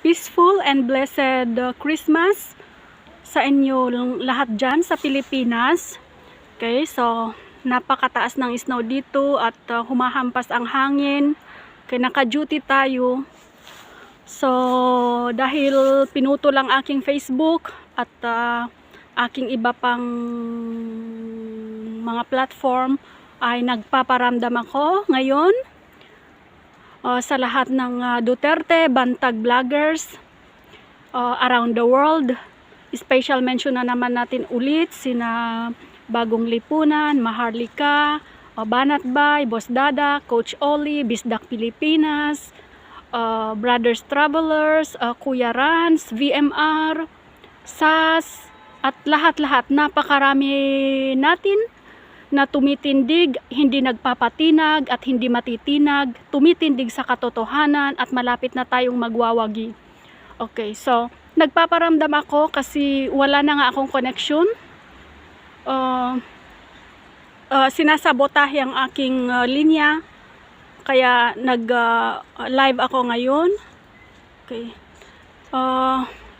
Peaceful and blessed Christmas sa inyo lahat dyan sa Pilipinas. Okay, so napakataas ng snow dito at humahampas ang hangin. Okay, naka-duty tayo. So dahil pinuto lang aking Facebook at aking iba pang mga platform, ay nagpaparamdam ako ngayon sa lahat ng Duterte Bantag vloggers around the world. Special mention na naman natin ulit sina Bagong Lipunan, Maharlika, Banat Bay, Boss Dada, Coach Oli, Bisdak Pilipinas, Brothers Travelers, Kuya Rans, VMR, SAS, at lahat-lahat. Napakarami natin na tumitindig, hindi nagpapatinag at hindi matitinag, tumitindig sa katotohanan at malapit na tayong magwawagi. Okay, so nagpaparamdam ako kasi wala na nga akong connection. Sinasabotahe ang aking linya, kaya nag-live ako ngayon. Okay.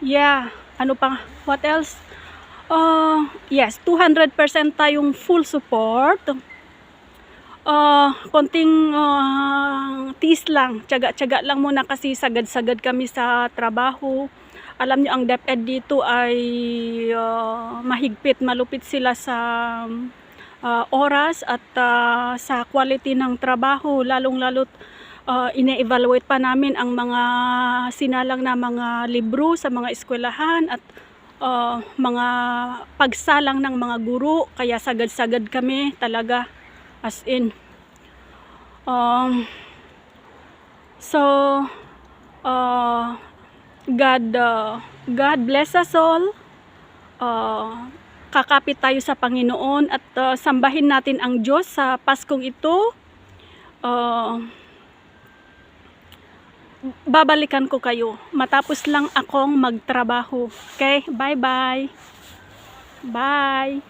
Yeah, ano pa? What else? Yes, 200% tayong full support. Konting tiis lang, tiyaga-tiyaga lang muna kasi sagad-sagad kami sa trabaho. Alam nyo, ang DepEd dito ay mahigpit, malupit sila sa oras at sa quality ng trabaho, lalong-lalot ine-evaluate pa namin ang mga sinalang na mga libro sa mga eskwelahan at mga pagsalang ng mga guro, kaya sagad-sagad kami talaga, as in. God bless us all. Kakapit tayo sa Panginoon at sambahin natin ang Diyos sa Paskong ito. Babalikan ko kayo matapos lang akong magtrabaho. Okay, bye bye. Bye.